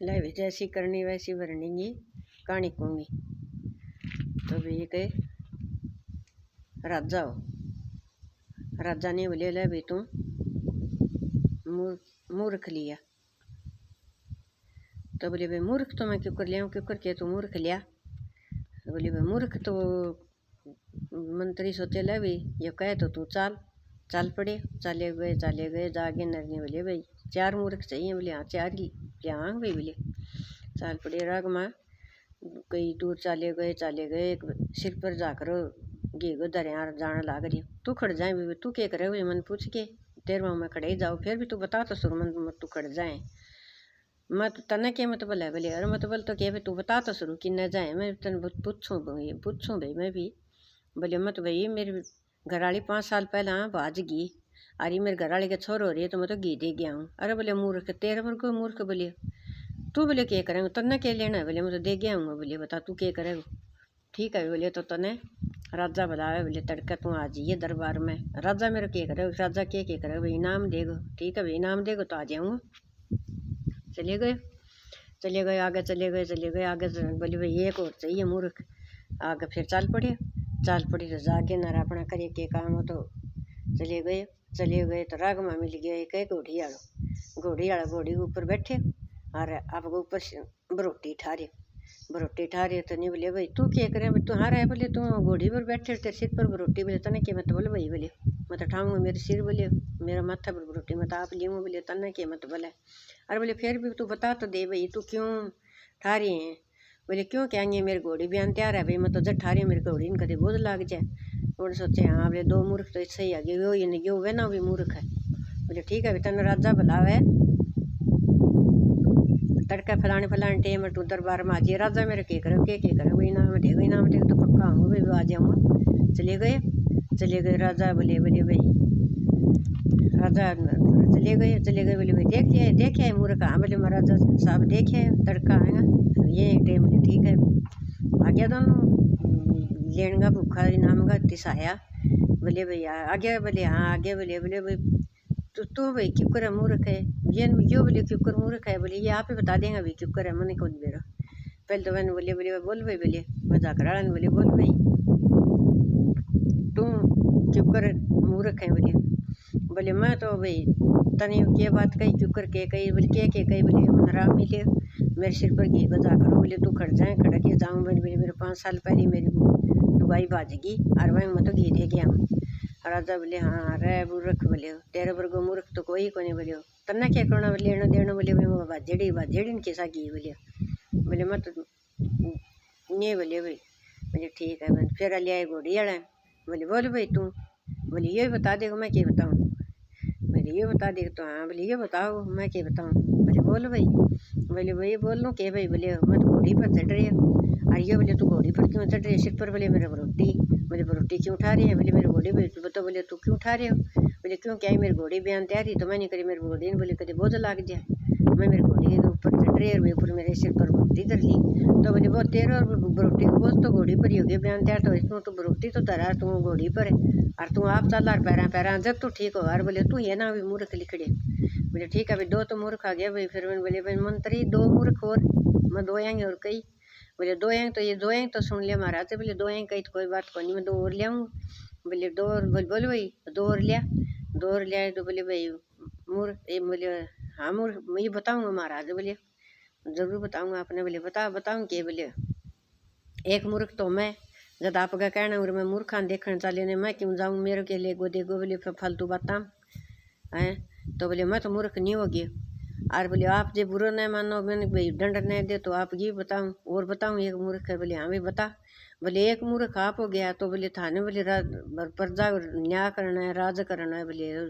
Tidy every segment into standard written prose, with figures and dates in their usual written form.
ले भी जैसी करनी वैसी भरनी की कहानी कहूँगी। तो भी एक राजा हो, राजा ने बोले ले भी तू मूर्ख लिया। तो बोले भाई मूर्ख तो मैं क्यों कर लिया, क्यों करके तू मूर्ख लिया। तो बोले भाई मूर्ख तो मंत्री सोचे ले भी ये कहे तो तू चाल चल पड़े। चले गए जागे नरने बोले भाई 4 मूर्ख चाहिए। बोले हाँ 4 ही। बोले हाँ भाई। बोले चल पड़े राग माँ कई दूर चले गए एक सिर पर जाकर घी को दरिया जाने लाग रही। तू खड़ जाए भी तू क्या करे भाई मन पूछ के तेरे वहाँ मैं खड़े ही जाओ फिर भी तू बता तो सुर मन तू खड़ जाए। मैं तो तने के मत बोला। बोले अरे मत बोल तो क्या भाई तू बता तो शुरू कि न जाए मैं तन पूछूँ भाई मैं भी। बोले मत भाई मेरी घरवाली 5 साल पहले भाज गई। अरे मेरे घरवाली के छोर हो रही है तो मैं तो घी दे गया हूँ। अरे बोले मूर्ख तेरे पर कोई मूर्ख। बोले तू बोले क्या करेंगे तन्ने क्या लेना है। बोले मैं तो दे गया हूँ। बोले बता तू क्या करेगा। ठीक है। बोले तो तने राजा बुलावे। बोले तड़का तू आ जाइए दरबार में। राजा मेरे क्या करेगा। राजा क्या करेगा भाई इनाम देगा। ठीक है भाई इनाम देगा तो आ जाऊँगा। चले गए आगे आगे। बोले भाई एक और चाहिए मूर्ख। आगे फिर चल पड़ी तो जाके नारा अपना करे के काम हो। तो चले गए तो राग में मिल गया एक घोड़ी वाला घोड़ी के ऊपर बैठे और आपको ऊपर बरोटी ठारे तो नहीं। बोले भाई तू क्या करे तू हारा है। बोले तू घोड़ी पर बैठे तेरे सिर पर बरोटी। बोले तने क्या मत बोले भाई। बोले मैं तो ठाऊंगा मेरे सिर। बोले मेरा माथा पर बरोटी मैं तो आप लूँगा। बोले तने क्या मत बोले। अरे बोले फिर भी तू बता तो दे भाई तू क्यों ठा रही है। बोले क्यों कहेंगे मेरी घोड़ी बयान तैयार है भाई मैं तो जब ठा रही हूँ मेरी घोड़ी ने कभी बोझ लाग जाए। और सोचे हाँ बोले 2 मूर्ख तो इससे ही आगे वो ये नहीं वे ना भी मूर्ख है। बोले ठीक है तन राजा बुलावे तड़का फलाने टेम तू दरबार में आ जाइए। राजा मेरे क्या करे भाई इनाम देगा तो पक्का आऊँगा भाई आ जाऊँगा। चले गए राजा। बोले भाई राजा चले गए। बोले भाई देख आए मूर्ख। हाँ बोले महाराजा साहब देखे तड़का आएगा ये टेम। बोले ठीक है भाई आ गया दोनों लेने का भूखा इनाम का तिसाया। बोले भाई आ गया। बोले हाँ आ गया। बोले भाई तू भाई क्यों कर मूर्ख है ये बोले क्यों कर मूर्ख है। बोले ये आप ही बता देंगे भाई क्यों कर मैंने कौन बेरा। पहले तो मैंने बोले बोल भाई। बोले मजाक रहा बोले बोल भाई तू क्यों कर मूर्ख है। बोले मैं तो भाई तने क्या बात कही क्यों कर के कही। बोले क्या कही। बोले हराम मिले मेरे सिर पर घी बजा करो। बोले तू खड़ जाए खड़ा के जाऊँ। बोले मेरे 5 साल पहले मेरी दुआई बाजगी और वहीं मैं तो घी दे गया हूँ। राजा बोले हाँ रे मूर्ख। बोले तेरे वर्गो मूर्ख तो कोई को नहीं। बोले तन्ना क्या करना लेना देना। बोले बाजेड़ी कैसा घी। बोले मैं तो नहीं। बोले ठीक है। मैं फिर लिया घोड़ी वाला। बोले बोल भाई तू। बोले ये बता देगा मैं क्या बताऊँ। बोले ये बता देगा तो हाँ। बोले ये बताओ मैं क्या बताऊँ। बोले बोल भाई। बोले भाई बोल लूँ क्या भाई। बोले मैं तो घोड़ी पर चढ़ रही है। अरे बोले तू घोड़ी पर क्यों चढ़ रही है सिर पर। बोले मेरे बरोटी। बोले बरोटी क्यों उठा रही है। बोले मेरी घोड़ी बता। बोले तू क्यों उठा रहे हो। बोले क्यों क्या मेरी घोड़ी बयान तैयारी तो मैं नहीं करी मेरी घोड़ी ने। बोले कभी बोझ लाग जाए मैं मेरी घोड़ी के ऊपर चढ़ रही है ऊपर मेरे सिर पर बरोटी धर ली। तो बोले बहुत तेरा और बरोटी को बोझ तो घोड़ी पर ही हो गया बयान तैयार। तो इसमें तो बरोटी तो धरा तू घोड़ी पर है और तू आप चल रहा पैरा जब तू ठीक हो। और बोले तू ये ना भी मूर्ख लिखड़े। बोले ठीक है भाई 2 तो मूर्ख आ गया भाई। फिर मैंने बोले भाई मंत्री 2 मूर्ख और मैं 2 आएंगे और कई। बोले 2 आएंगे तो ये 2 आएंगे तो सुन लिया महाराज। बोले 2 आएंगे कहीं तो कोई बात को नहीं मैं 2 और ले आऊँ। बोले 2 और बोले भाई 2 और लिया तो बोले भाई मूर्ख ये। बोले हाँ मूर्ख मैं ये बताऊँगा महाराज। बोले जरूर बताऊँगा आपने। बोले बताऊँ क्या। बोले एक मूर्ख तो मैं जब आपका कहना और मैं मूर्खान देखने चले ने मैं क्यों जाऊँ मेरे के लिए गो देगो। बोले फालतू बताऊँ हैं। तो बोले मैं तो मूर्ख नहीं होगी। और बोले आप जो बुरा नहीं मानो मैंने भाई दंड नहीं दे तो आप ये बताऊँ और बताऊँ एक मूर्ख है। बोले हाँ भाई बता। बोले एक मूर्ख आप हो गया तो बोले थाने बोले प्रजा न्याय करना है राज करना है। बोले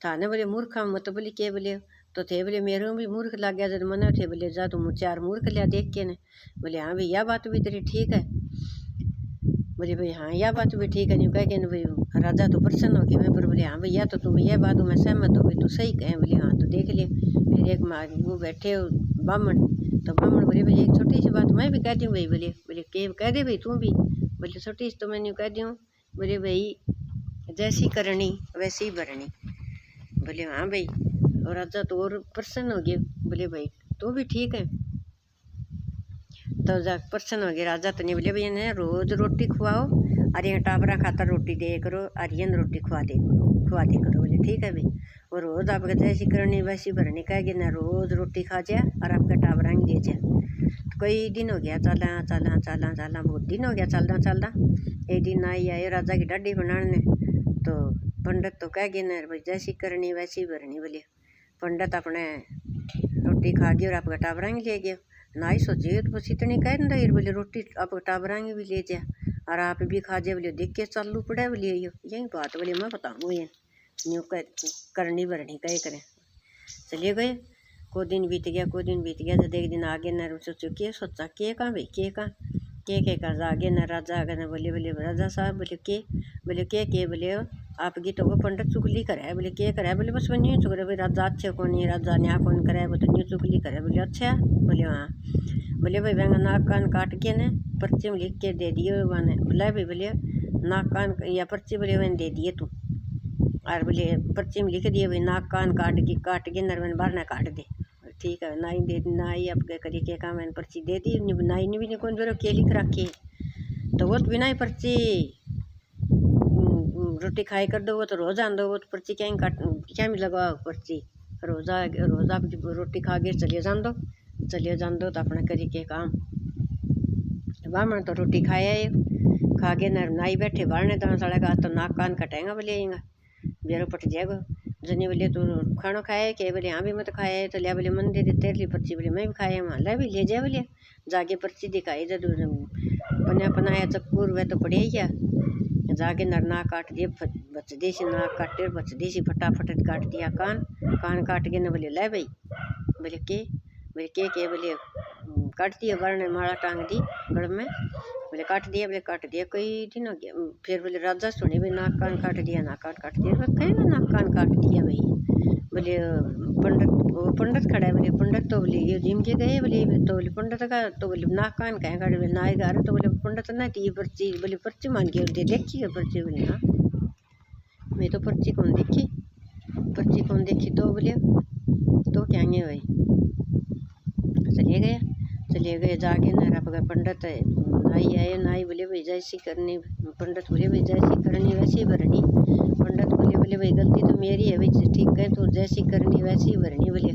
थाने बोले मूर्ख मत बोले के। बोले तो थे बोले मेरे भी मूर्ख लग गया जब मना थे। बोले जा तुम 4 मूर्ख लिया देख के ने। बोले हाँ भाई यह बात भी तेरी ठीक है। बोले भाई हाँ यह बात भी ठीक है। नहीं कह के भाई राजा तो प्रसन्न हो गया मैं पर। बोले हाँ भैया तो तुम यह बात मैं सहमत हो। भाई तू सही कहें। बोले हाँ तो देख ले। फिर एक वो बैठे ब्राह्मण तो ब्राह्मण बोले भाई एक छोटी सी बात मैं भी कह दूँ भाई। बोले के कह दे भाई तू भी। बोले छोटी सी तो मैंने कह दूँ। बोले भाई जैसी करनी वैसी भरनी। बोले हाँ भाई और राजा तो और प्रसन्न हो गया। बोले भाई तू भी ठीक है। तो जा प्रसन्न हो गया राजा। तो नहीं बोले भाई इन्हें रोज रोटी खुआओ और यहाँ टाबरा खाता रोटी दे करो और ये रोटी खुआ दे करो। बोले ठीक है भाई। और रोज आपका जैसी करनी वैसी भरनी कहेगी ना, रोज रोटी खा जा और आपका टाबरा ले जा। तो कई दिन हो गया चला बहुत दिन हो गया चलता। एक दिन आई आए राजा की डाडी बनाने। तो पंडित तो कह गए ना भाई जैसी करनी वैसी भरनी। बोले पंडित अपने रोटी खा गया और आपका टाबरांग ले गया। ना ही सोचे तो बस इतनी कह दे बोले रोटी आपका टाबरांग भी ले जा और आप भी खा जाए। बोले देख के चालू पड़ा बोले यही बात। बोले मैं बताऊँ ये न्यू करनी भरनी कहे करें। चलिए गए को दिन बीत गया जब एक दिन आगे न सोचो के सोचा के कहाँ भाई के कहाँ आगे न राजा आगे न। बोले राजा साहब बोले के बोले आपकी तो वो पंडित चुगली करे। बोले के करे। बोले बस वो न्यू चुग रहे भाई राजा अच्छे कौन है, राजा न्या कौन करे, वो तो न्यू चुगली करे। बोले अच्छा। बोले हाँ। बोले भाई वह नाक कान काट के न पर्ची में लिख के दे दिए मैंने। बोला भाई बोले नाक कान या पर्ची बोले मैंने दे दिए तू और बोले पर्ची में लिख दिए भाई नाक कान काट के नरवन बाहर ना काट दे। ठीक है नाई दे नाई अब करी के काम मैंने पर्ची दे दी। नाई ने भी नहीं कौन जोरो के लिख रखी तो वो तो बिना ही पर्ची रोटी खाई कर दो। वो तो रोज आन दो वो तो पर्ची क्या भी लगाओ पर्ची रोजा आप रोटी खा के चलिए जान दो तो अपना करी के काम। बामण तो रोटी खाया खा के नाई बैठे बाढ़ने तो साढ़े का तो नाक कान कटेगा। बोले बेरो पट जाएगा जनी। बोले तू खाना खाए के। बोले हाँ भी मैं तो खाया है। तो लिया बोले मन दे तेरे लिए पर्ची। बोले मैं भी खाया वहाँ ला भी ले जाए। बोले जाके पर्ची दिखाई जब बनाया चक्कूर वह तो पड़े ही क्या जाके नाक काट दिए बच देसी नाक काटे बच देसी फटाफट काट दिया कान काट के न। बोले ला भाई। बोले के बोले काट दिया वरने माला टांग दी गड़ में। बोले काट दिया कई दिन हो गया। फिर बोले राजा सुने भाई नाक कान काट दिया काट दिया। कहेगा नाक कान काट दिया भाई। बोले पंडित खड़ा है। बोले पंडित तो बोले ये जिम के गए। बोले तो बोले पंडित का तो बोले नाक कान कहें काट बोले ना गा रहे। तो बोले पंडित ना ये पर्ची बोले पर्ची मान के दे देखी पर्ची। बोले हाँ मैं तो पर्ची कौन देखी तो बोले तो क्या भाई। चले गए जाके न आपका पंडित नाई आए। नाई बोले भाई जैसी करनी। पंडित बोले भाई जैसी करनी वैसी भरनी। पंडित बोले भाई गलती तो मेरी है भाई ठीक है तो जैसी करनी वैसी भरनी। बोले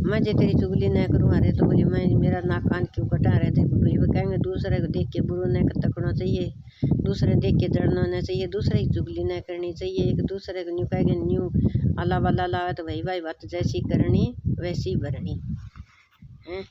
मैं जे तेरी चुगली न करूँ अरे। तो बोले मैं मेरा नाक कान क्यों कटा रहे थे। भाई वो कहेंगे दूसरे को देख के बुरा न तकना चाहिए, दूसरे देख के डरना नहीं चाहिए, दूसरे की चुगली न करनी चाहिए। एक दूसरे को न्यू कहेंगे न्यू अल्लाह वाला ला तो भाई बात जैसी करनी वैसी भरनी है।